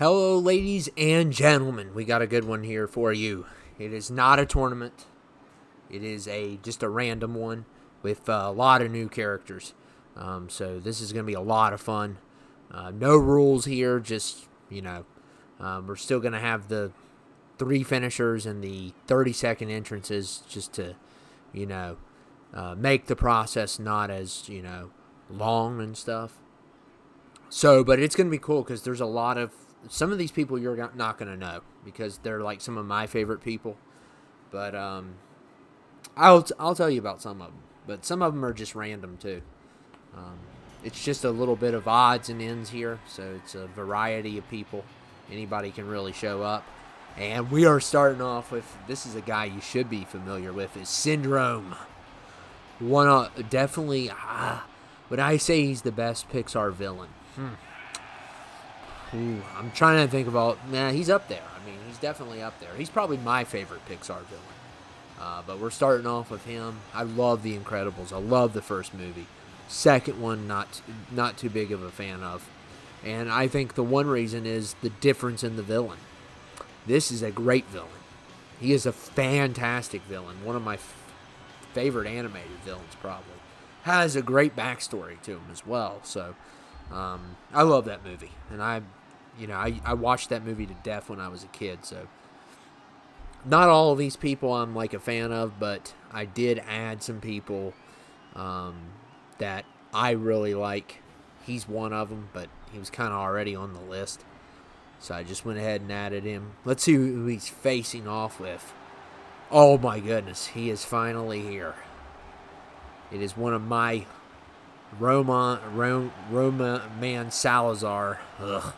Hello, ladies and gentlemen. We got a good one here for you. It is not a tournament. It is just a random one with a lot of new characters. So this is going to be a lot of fun. No rules here. Just, we're still going to have the 3 finishers and the 30-second entrances just to, make the process not as, long and stuff. So, but it's going to be cool because there's a lot of, some of these people you're not going to know because they're like some of my favorite people. But I'll tell you about some of them. But some of them are just random too. It's just a little bit of odds and ends here. So it's a variety of people. Anybody can really show up. And we are starting off with, this is a guy you should be familiar with, is Syndrome. Definitely, when I say he's the best Pixar villain. I'm trying to think about, he's up there. I mean, he's definitely up there. He's probably my favorite Pixar villain. But we're starting off with him. I love The Incredibles. I love the first movie. Second one, not too big of a fan of. And I think the one reason is the difference in the villain. This is a great villain. He is a fantastic villain. One of my favorite animated villains, probably. Has a great backstory to him as well. So, I love that movie. And I watched that movie to death when I was a kid. So, not all of these people I'm like a fan of, but I did add some people that I really like. He's one of them, but he was kind of already on the list. So I just went ahead and added him. Let's see who he's facing off with. Oh my goodness, he is finally here. It is one of my Roman Salazar. Ugh.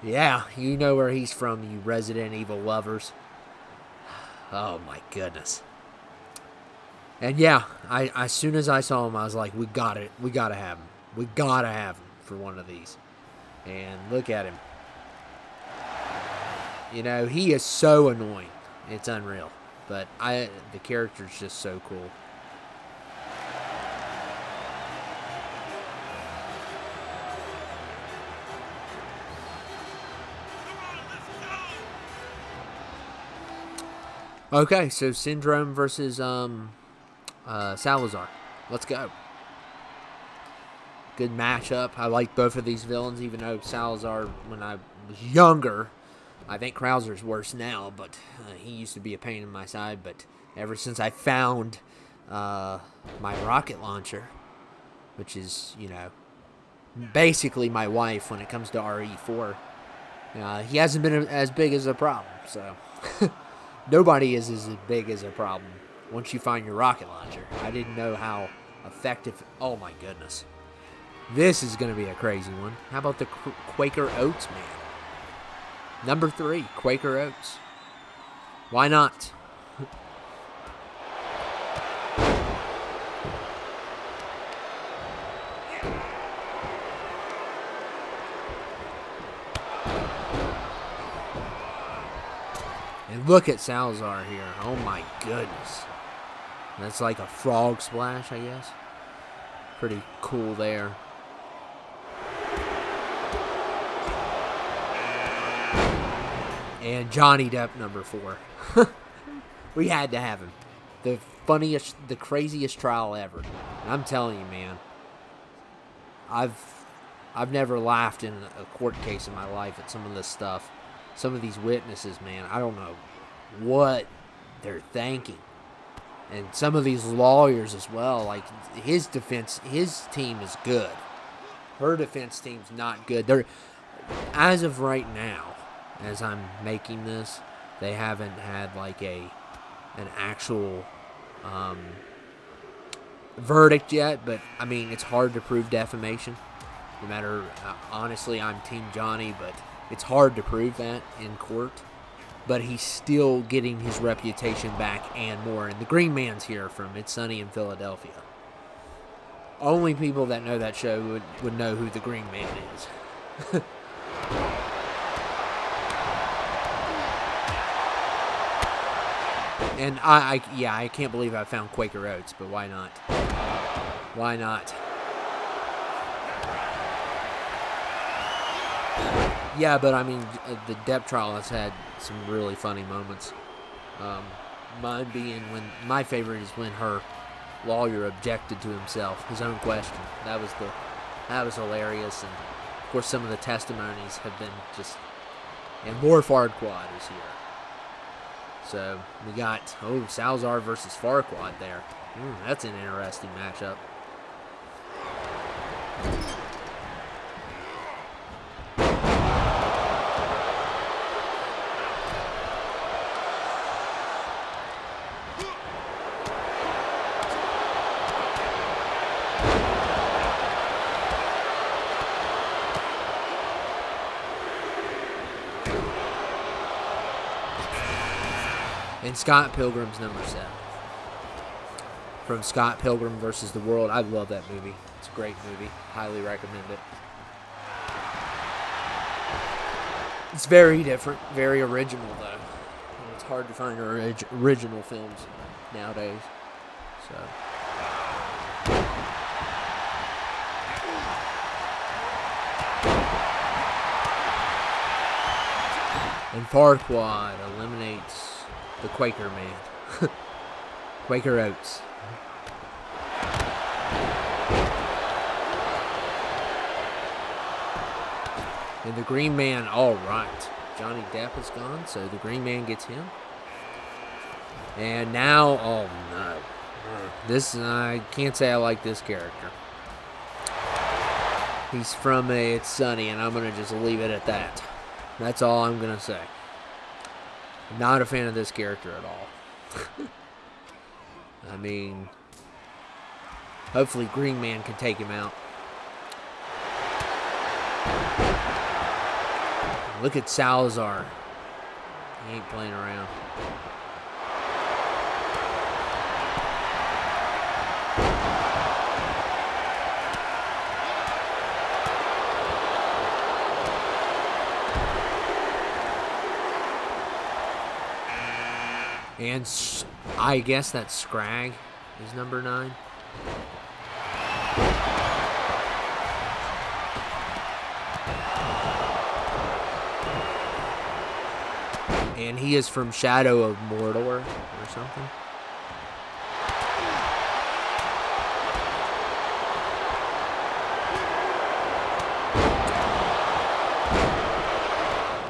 Yeah, you know where he's from, you Resident Evil lovers. Oh my goodness. And yeah, I as soon as I saw him, I was like, we gotta have him. We gotta have him for one of these. And look at him. He is so annoying. It's unreal. But the character's just so cool. Okay, so Syndrome versus Salazar. Let's go. Good matchup. I like both of these villains, even though Salazar, when I was younger, I think Krauser's worse now, but he used to be a pain in my side. But ever since I found my rocket launcher, which is, basically my wife when it comes to RE4, he hasn't been as big as a problem. So nobody is as big as a problem once you find your rocket launcher. I didn't know how effective. Oh my goodness. This is going to be a crazy one. How about the Quaker Oats man? Number 3, Quaker Oats. Why not? And look at Salazar here. Oh my goodness. That's like a frog splash, I guess. Pretty cool there. And Johnny Depp, number 4. We had to have him. The funniest, the craziest trial ever. And I'm telling you, man, I've never laughed in a court case in my life at some of this stuff. Some of these witnesses, man, I don't know what they're thinking. And some of these lawyers as well, like his defense, his team is good. Her defense team's not good. They're, as of right now, as I'm making this, they haven't had like an actual verdict yet. But I mean, it's hard to prove defamation. No matter, honestly, I'm Team Johnny, but it's hard to prove that in court. But he's still getting his reputation back and more. And the Green Man's here from It's Sunny in Philadelphia. Only people that know that show would know who the Green Man is. And I can't believe I found Quaker Oats, but why not? Why not? Yeah, but I mean, the depth trial has had some really funny moments. Mine being when my favorite is when her lawyer objected to himself, his own question. That was hilarious, and of course some of the testimonies have been just, and more Farquaad is here. So we got Salazar versus Farquaad there. That's an interesting matchup. And Scott Pilgrim's number 7. From Scott Pilgrim versus the World. I love that movie. It's a great movie. Highly recommend it. It's very different, very original though. It's hard to find original films nowadays. So. And Farquaad eliminates the Quaker man. Quaker Oats. And the Green Man, all right. Johnny Depp is gone, so the Green Man gets him. And now, oh no. I can't say I like this character. He's from It's Sunny, and I'm going to just leave it at that. That's all I'm going to say. Not a fan of this character at all. I mean, hopefully Green Man can take him out. Look at Salazar. He ain't playing around. And I guess that Scrag is number 9. And he is from Shadow of Mordor or something.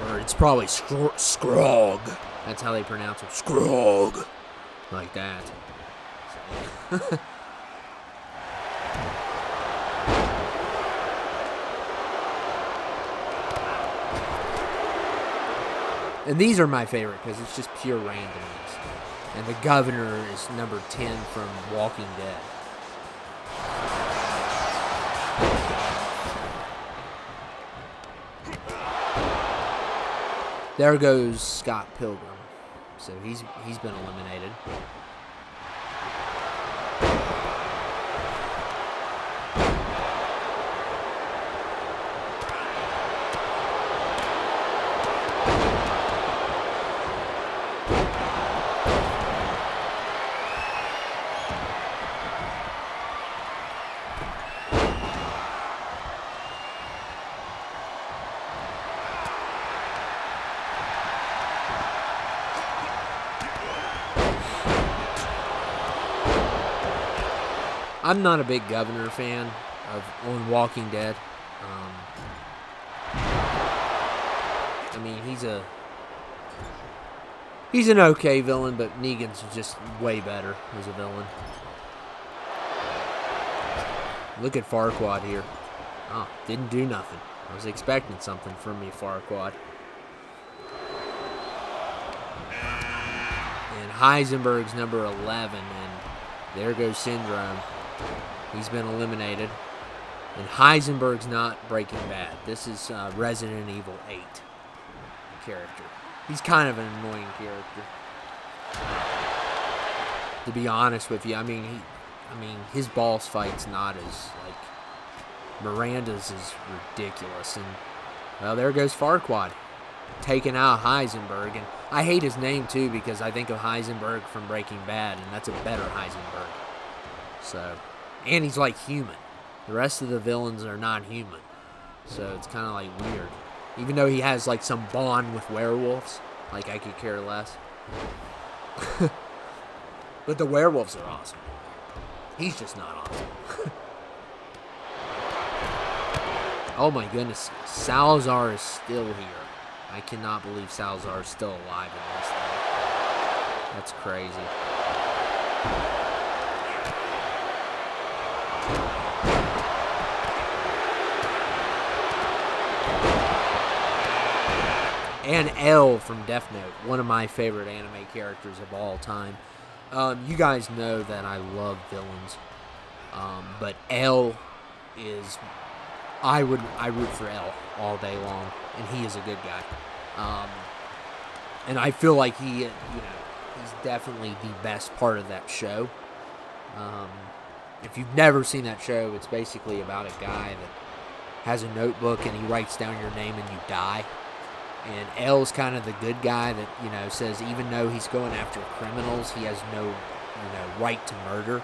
Or it's probably Scrog. That's how they pronounce it. Scrog. Like that. So. And these are my favorite because it's just pure randomness. And the governor is number 10 from Walking Dead. There goes Scott Pilgrim. So he's been eliminated. I'm not a big Governor fan on Walking Dead. I mean, he's an okay villain, but Negan's just way better as a villain. Look at Farquaad here. Oh, didn't do nothing. I was expecting something from me, Farquaad. And Heisenberg's number 11, and there goes Syndrome. He's been eliminated. And Heisenberg's not Breaking Bad. This is Resident Evil 8 character. He's kind of an annoying character. To be honest with you, I mean, his boss fight's not as, like, Miranda's is ridiculous. And, well, there goes Farquaad, taking out Heisenberg. And I hate his name, too, because I think of Heisenberg from Breaking Bad, and that's a better Heisenberg. So, and he's like human. The rest of the villains are not human. So it's kind of like weird. Even though he has, like, some bond with werewolves. Like, I could care less. But the werewolves are awesome. He's just not awesome. Oh my goodness. Salazar is still here. I cannot believe Salazar is still alive in this thing. That's crazy. And L from Death Note, one of my favorite anime characters of all time. You guys know that I love villains, but L is, I root for L all day long, and he is a good guy. And I feel like he's definitely the best part of that show. If you've never seen that show, it's basically about a guy that has a notebook and he writes down your name and you die. And L's kind of the good guy that, says even though he's going after criminals, he has no, right to murder.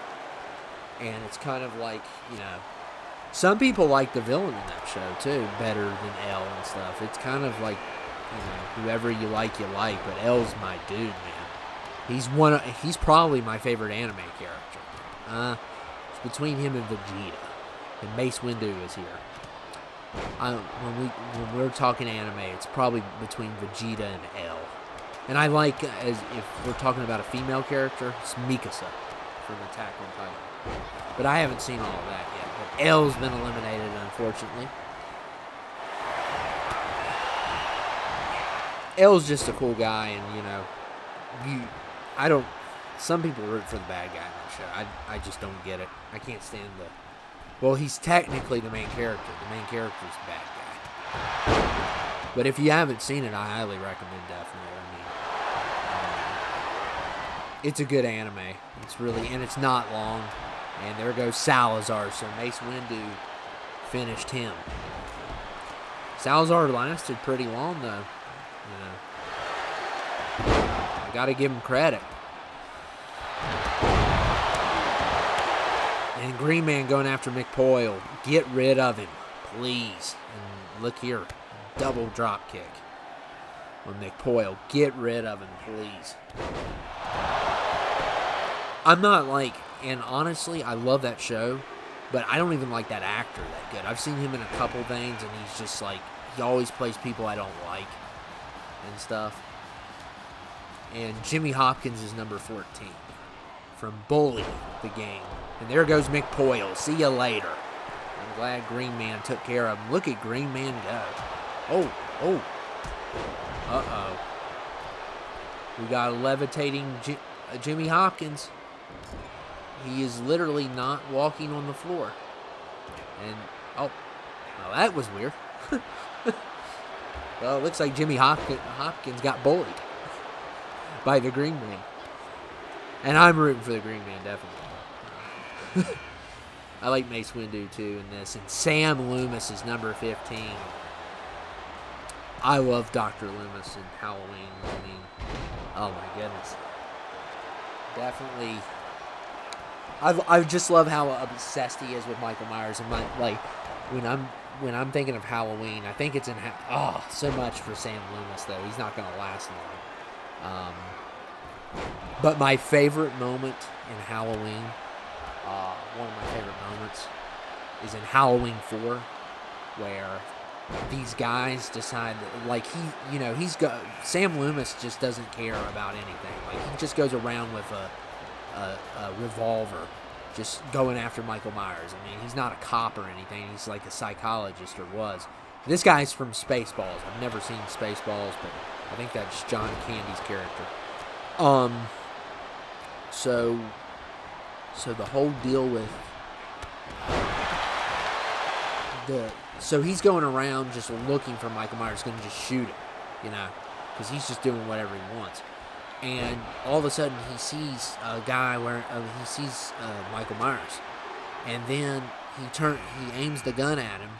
And it's kind of like, some people like the villain in that show, too, better than L and stuff. It's kind of like, whoever you like, but L's my dude, man. He's probably my favorite anime character. It's between him and Vegeta. And Mace Windu is here. When we're talking anime, it's probably between Vegeta and L. And I like, as if we're talking about a female character, it's Mikasa from Attack on Titan. But I haven't seen all of that yet. But L's been eliminated, unfortunately. L's just a cool guy, and some people root for the bad guy in that show. I just don't get it. I can't stand well, he's technically the main character. The main character's the bad guy. But if you haven't seen it, I highly recommend Death Note. It's a good anime. And it's not long. And there goes Salazar. So Mace Windu finished him. Salazar lasted pretty long, though. I gotta give him credit. And Green Man going after McPoyle. Get rid of him, please. And look here. Double drop kick on McPoyle. Get rid of him, please. I'm not and honestly, I love that show, but I don't even like that actor that good. I've seen him in a couple things, and he's just he always plays people I don't like and stuff. And Jimmy Hopkins is number 14 from Bully, the game. And there goes McPoyle. See you later. I'm glad Green Man took care of him. Look at Green Man go. Oh. Uh-oh. We got a levitating Jimmy Hopkins. He is literally not walking on the floor. And, well, that was weird. Well, it looks like Jimmy Hopkins got bullied by the Green Man. And I'm rooting for the Green Man, definitely. I like Mace Windu, too, in this. And Sam Loomis is number 15. I love Dr. Loomis in Halloween. Oh, my goodness. Definitely. I just love how obsessed he is with Michael Myers. And, when I'm thinking of Halloween, I think it's so much for Sam Loomis, though. He's not going to last long. But my favorite moment in Halloween, one of my favorite moments, is in Halloween 4, where these guys decide that, Sam Loomis just doesn't care about anything. He just goes around with a revolver, just going after Michael Myers. I mean, he's not a cop or anything. He's like a psychologist, or was. This guy's from Spaceballs. I've never seen Spaceballs, but I think that's John Candy's character. So the whole deal with so he's going around just looking for Michael Myers, going to just shoot him, because he's just doing whatever he wants. And all of a sudden he sees a guy Michael Myers, and then he aims the gun at him,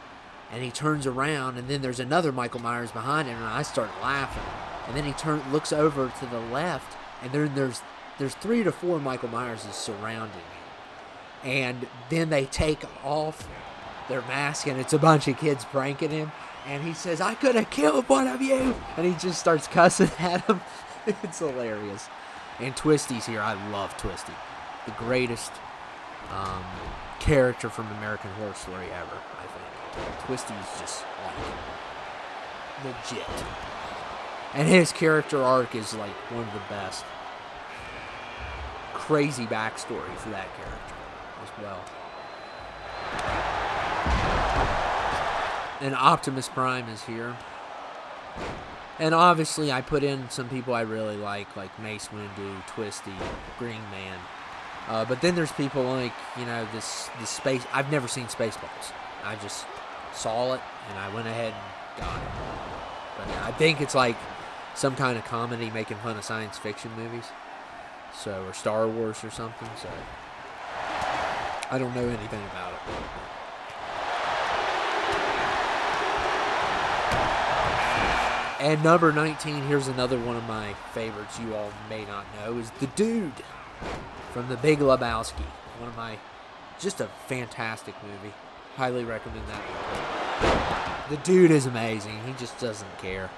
and he turns around, and then there's another Michael Myers behind him, and I start laughing. And then he looks over to the left, and there's 3 to 4 Michael Myerses surrounding him. And then they take off their mask, and it's a bunch of kids pranking him. And he says, I could have killed one of you. And he just starts cussing at him. It's hilarious. And Twisty's here. I love Twisty. The greatest character from American Horror Story ever, I think. Twisty's just, like, legit. And his character arc is, like, one of the best. Crazy backstory for that character as well. And Optimus Prime is here. And obviously I put in some people I really like Mace Windu, Twisty, Green Man. But then there's people like, you know, this space. I've never seen Spaceballs. I just saw it and I went ahead and got it. But I think it's like some kind of comedy making fun of science fiction movies. So, or Star Wars or something. So, I don't know anything about it. And number 19, here's another one of my favorites you all may not know, is The Dude from The Big Lebowski. One of my, just a fantastic movie. Highly recommend that movie. The Dude is amazing. He just doesn't care.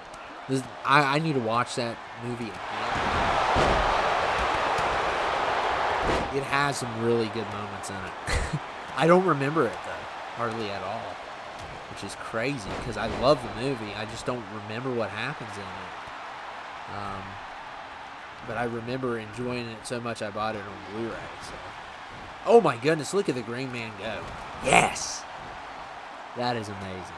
I need to watch that movie again. It has some really good moments in it. I don't remember it, though. Hardly at all. Which is crazy, because I love the movie. I just don't remember what happens in it. But I remember enjoying it so much I bought it on Blu-ray. So. Oh my goodness, look at the Green Man go. Yes! That is amazing.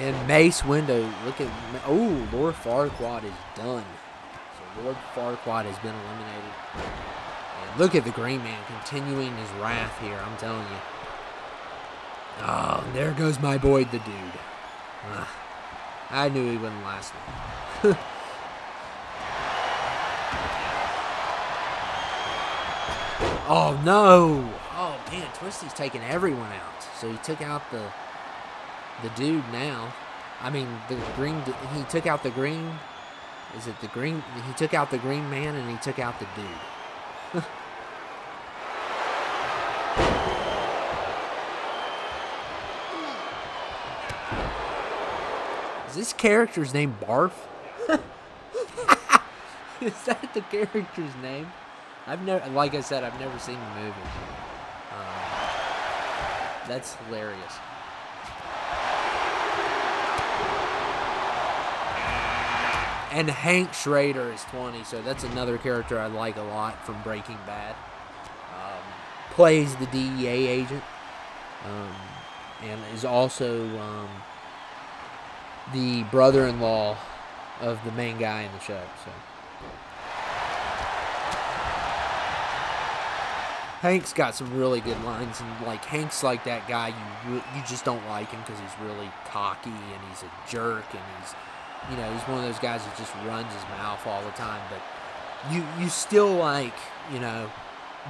And Mace Windu, look at, oh, Lord Farquaad is done. So Lord Farquaad has been eliminated. And look at the Green Man continuing his wrath here, I'm telling you. Oh, and there goes my boy, the Dude. I knew he wouldn't last long. Oh, no. Oh, man, Twisty's taking everyone out. So he took out the Dude now. I mean, the green. He took out the green. Is it the green? He took out the Green Man and he took out the Dude. Is this character's name Barf? Is that the character's name? I've never, like I said, I've never seen the movie. That's hilarious. And Hank Schrader is 20, so that's another character I like a lot from Breaking Bad. Plays the DEA agent, and is also the brother-in-law of the main guy in the show. So Hank's got some really good lines, and like Hank's like that guy you just don't like him because he's really cocky and he's a jerk and he's. You know, he's one of those guys that just runs his mouth all the time, but you still like, you know,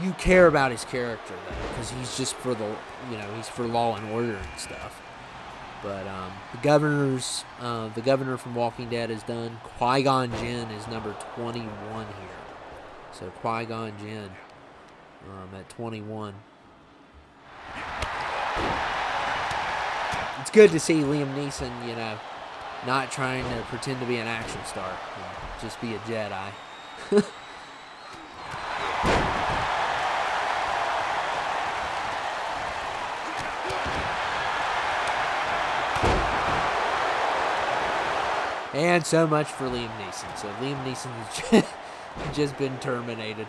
you care about his character though, because he's just for the, you know, he's for law and order and stuff. But the governor from Walking Dead is done. Qui-Gon Jinn is number 21 here, so Qui-Gon Jinn at 21. It's good to see Liam Neeson, you know, not trying to pretend to be an action star. Just be a Jedi. And so much for Liam Neeson. So Liam Neeson has just been terminated.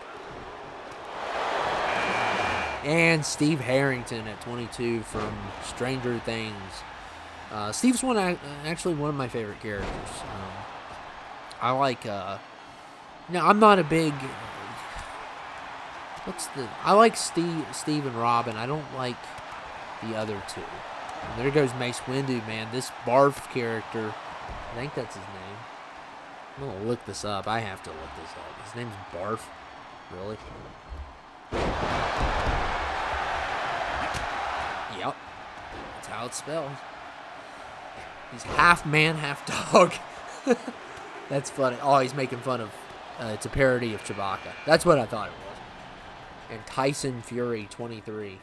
And Steve Harrington at 22 from Stranger Things. Steve's actually one of my favorite characters. I like, I'm not a big, I like Steve and Robin. I don't like the other two. And there goes Mace Windu, man. This Barf character, I think that's his name. I'm going to look this up. I have to look this up. His name's Barf. Really? Yep. That's how it's spelled. He's half man, half dog. That's funny. Oh, he's making fun of. It's a parody of Chewbacca. That's what I thought it was. And Tyson Fury 23.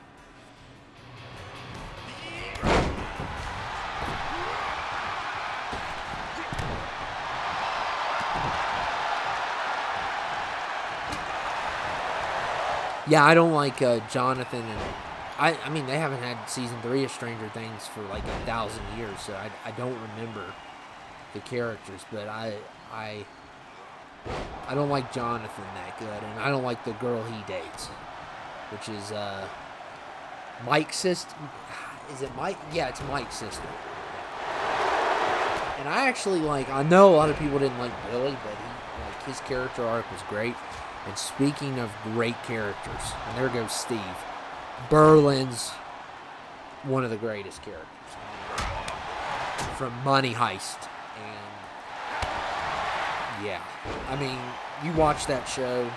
Yeah, I don't like Jonathan and I mean they haven't had season 3 of Stranger Things for like 1,000 years, so I don't remember the characters, but I don't like Jonathan that good, and I don't like the girl he dates, which is Mike's sister. Is it Mike? Yeah, it's Mike's sister. And I actually I know a lot of people didn't like Billy, but his character arc was great. And speaking of great characters, and there goes Steve. Berlin's one of the greatest characters from Money Heist. And yeah, I mean, you watch that show,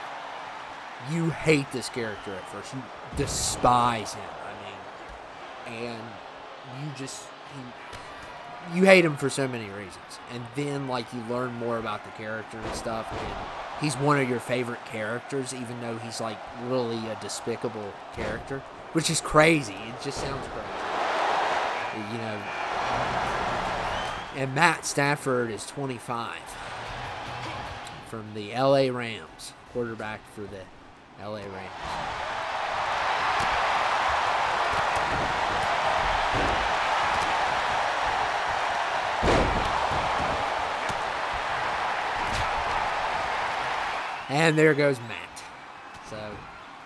you hate this character at first. You despise him. I mean, and you hate him for so many reasons. And then you learn more about the character and stuff, and he's one of your favorite characters, even though he's really a despicable character, which is crazy. It just sounds crazy, And Matt Stafford is 25 from the LA Rams, quarterback for the LA Rams. And there goes Matt. So,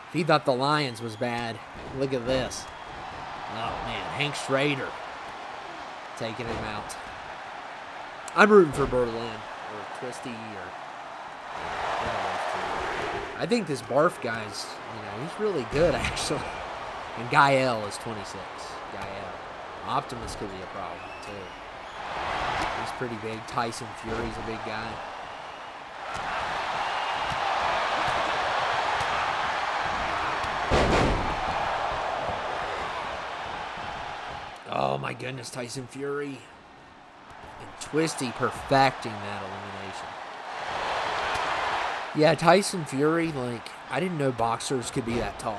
if he thought the Lions was bad, look at this. Oh, man. Hank Schrader taking him out. I'm rooting for Berlin or Twisty or I think this Barf guy's, he's really good, actually. And Gael is 26. Gael. Optimus could be a problem, too. He's pretty big. Tyson Fury's a big guy. Oh my goodness, Tyson Fury. And Twisty perfecting that elimination. Yeah, Tyson Fury, I didn't know boxers could be that tall.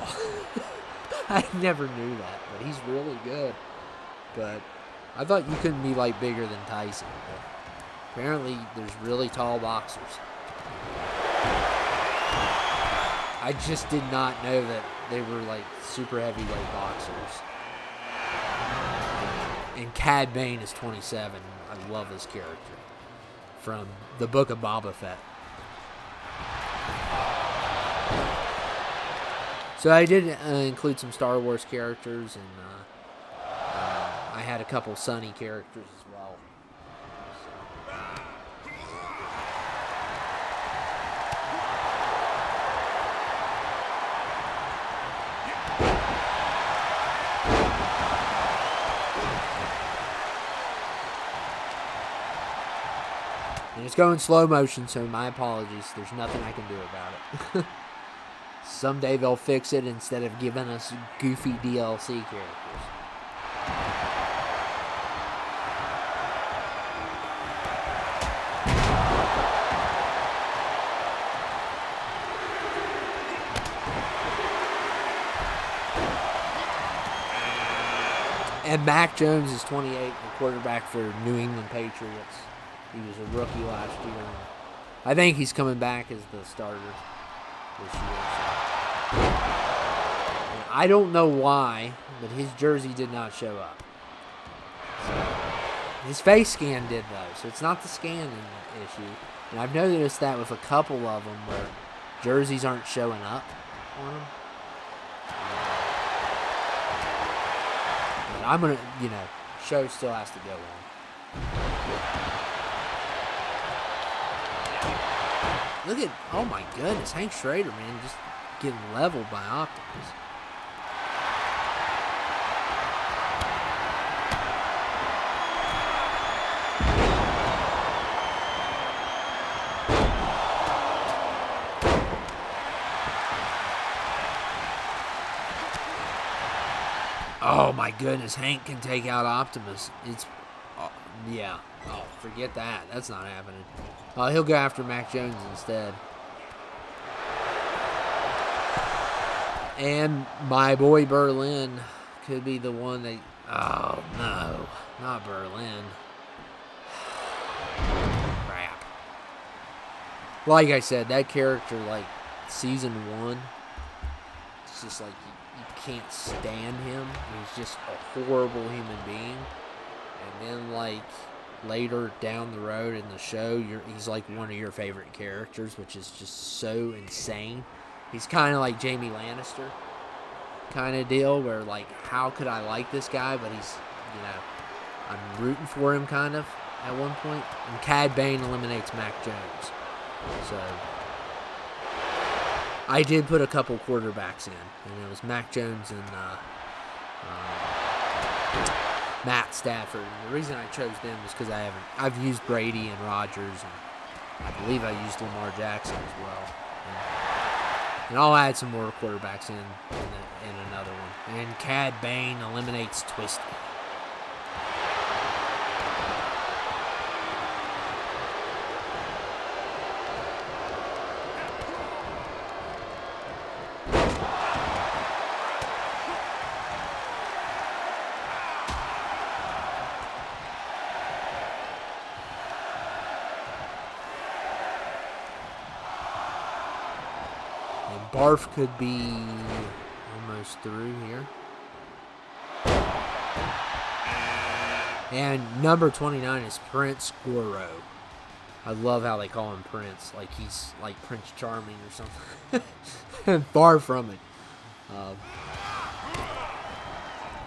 I never knew that, but he's really good. But I thought you couldn't be, bigger than Tyson. But apparently, there's really tall boxers. I just did not know that they were, super heavyweight boxers. And Cad Bane is 27. I love this character. From the Book of Boba Fett. So I did include some Star Wars characters, and I had a couple Sunny characters as well. And it's going slow motion, so my apologies. There's nothing I can do about it. Someday they'll fix it instead of giving us goofy DLC characters. And Mac Jones is 28, the quarterback for New England Patriots. He was a rookie last year. I think he's coming back as the starter this year. So. I don't know why, but his jersey did not show up. So, his face scan did, though, so it's not the scanning issue. And I've noticed that with a couple of them where jerseys aren't showing up on them. But I'm going to, show still has to go on. Look at, oh my goodness, Hank Schrader, man, just getting leveled by Optimus. Oh my goodness, Hank can take out Optimus. Yeah. Oh, forget that. That's not happening. He'll go after Mac Jones instead. And my boy Berlin could be the one that... Oh, no. Not Berlin. Crap. Like I said, that character, like, season 1, it's just like you can't stand him. He's just a horrible human being. And then, like, later down the road in the show, he's like one of your favorite characters, which is just so insane. He's kind of like Jaime Lannister kind of deal, where, like, how could I like this guy? But he's, you know, I'm rooting for him kind of at one point. And Cad Bane eliminates Mac Jones. So I did put a couple quarterbacks in, and it was Mac Jones and Matt Stafford. And the reason I chose them is because I've used Brady and Rodgers, and I believe I used Lamar Jackson as well. And I'll add some more quarterbacks in another one. And Cad Bane eliminates Twisty. Barf could be almost through here. And number 29 is Prince Goro. I love how they call him Prince, like he's like Prince Charming or something. Far from it.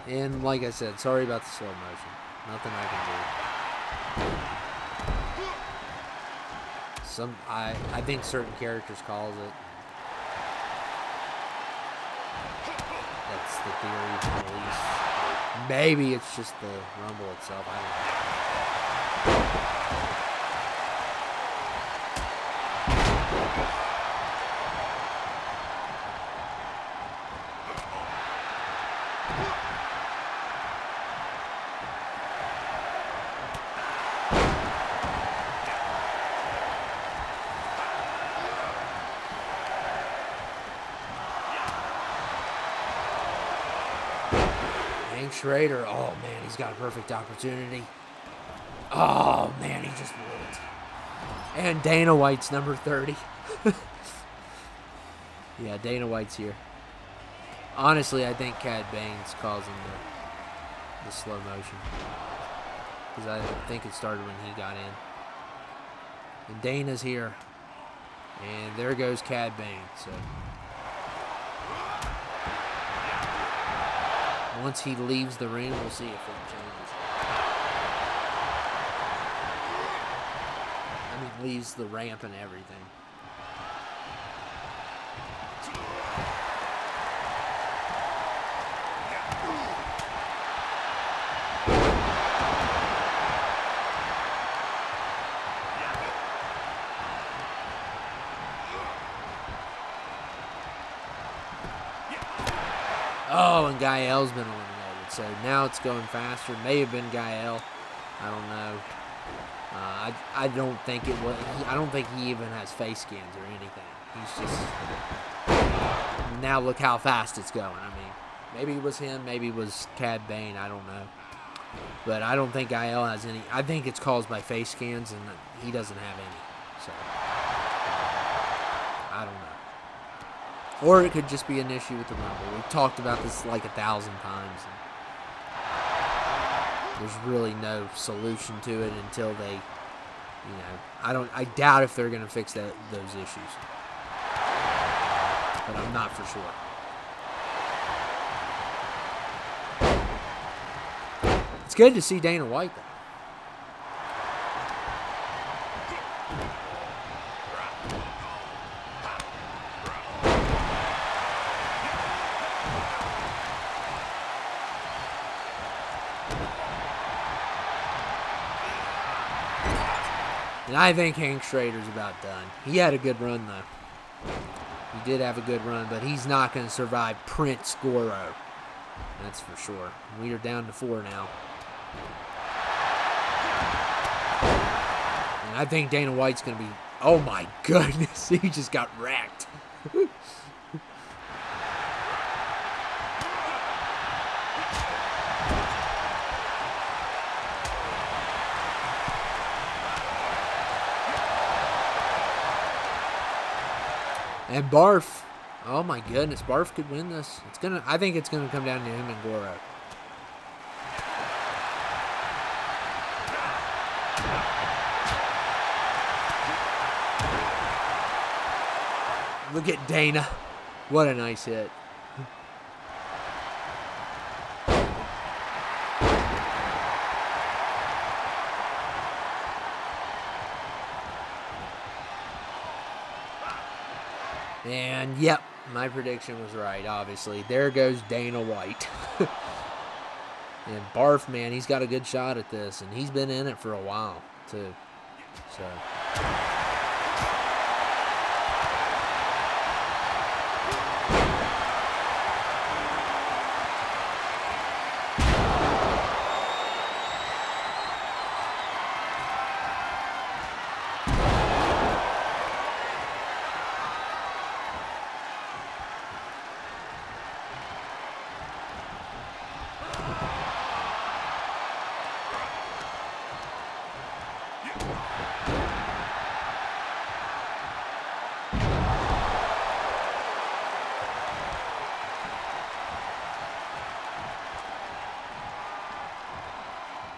And like I said, sorry about the slow motion. Nothing I can do. I think certain characters calls it. That's the theory, at least. Maybe it's just the Rumble itself. I don't know. Schrader, oh man, he's got a perfect opportunity. Oh man, he just blew it. And Dana White's number 30. Yeah, Dana White's here. Honestly, I think Cad Bane's causing the slow motion, because I think it started when he got in. And Dana's here. And there goes Cad Bane. So once he leaves the ring, we'll see if it changes. I mean, leaves the ramp and everything. Oh, and Gael's been eliminated, so now it's going faster. May have been Gael. I don't know. I don't think it was. I don't think he even has face scans or anything. He's just. Now look how fast it's going. I mean, maybe it was him. Maybe it was Cad Bane. I don't know. But I don't think Gael has any. I think it's caused by face scans, and he doesn't have any. So I don't know. Or it could just be an issue with the Rumble. We've talked about this like 1,000 times. And there's really no solution to it until they, you know, I doubt if they're going to fix those issues. But I'm not for sure. It's good to see Dana White, though. And I think Hank Schrader's about done. He had a good run, though. He did have a good run, but he's not going to survive Prince Goro. That's for sure. We are down to 4 now. I think Dana White's going to be... Oh, my goodness. He just got wrecked. And Barf. Oh, my goodness. Barf could win this. I think it's going to come down to him and Goro. Look at Dana. What a nice hit. And, yep, my prediction was right, obviously. There goes Dana White. And Barf, man, he's got a good shot at this, and he's been in it for a while, too. So...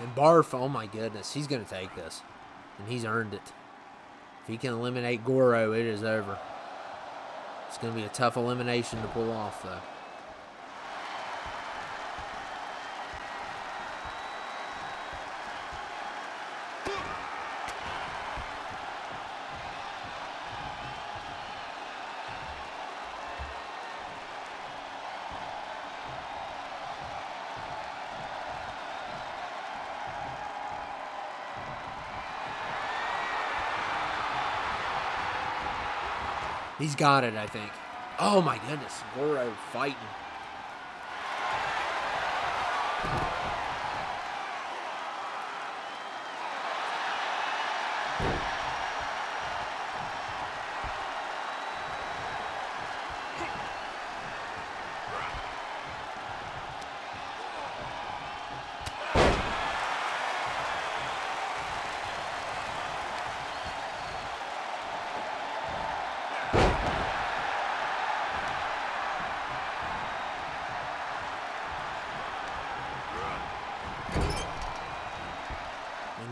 And Barf, oh my goodness, he's going to take this. And he's earned it. If he can eliminate Goro, it is over. It's going to be a tough elimination to pull off, though. He's got it, I think. Oh, my goodness. Goro fighting.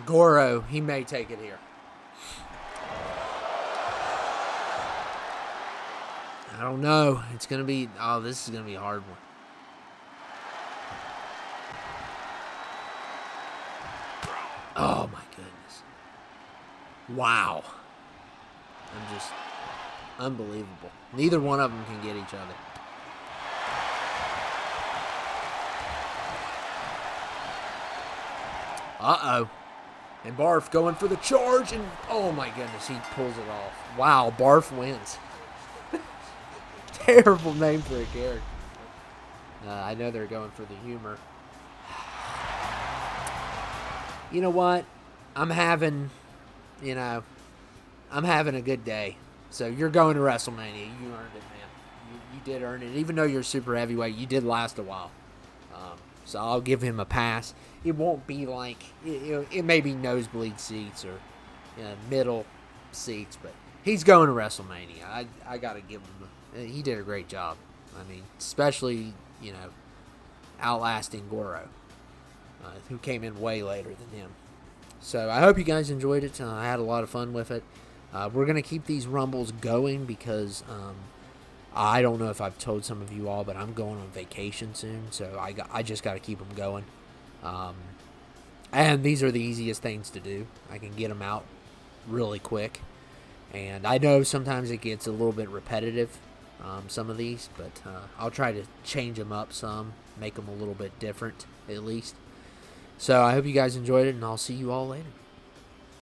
Goro, he may take it here. I don't know. It's going to be... Oh, this is going to be a hard one. Oh, my goodness. Wow. I'm just... Unbelievable. Neither one of them can get each other. Uh-oh. And Barf going for the charge, and oh my goodness, he pulls it off. Wow, Barf wins. Terrible name for a character. I know they're going for the humor. You know what? I'm having a good day. So you're going to WrestleMania. You earned it, man. You did earn it. Even though you're super heavyweight, you did last a while. So I'll give him a pass. It won't be like, it may be nosebleed seats or middle seats, but he's going to WrestleMania. I got to give him, he did a great job. I mean, especially, outlasting Goro, who came in way later than him. So I hope you guys enjoyed it. I had a lot of fun with it. We're going to keep these Rumbles going because I don't know if I've told some of you all, but I'm going on vacation soon, so I just got to keep them going. And these are the easiest things to do. I can get them out really quick. And I know sometimes it gets a little bit repetitive, some of these, but I'll try to change them up some, make them a little bit different at least. So I hope you guys enjoyed it, and I'll see you all later.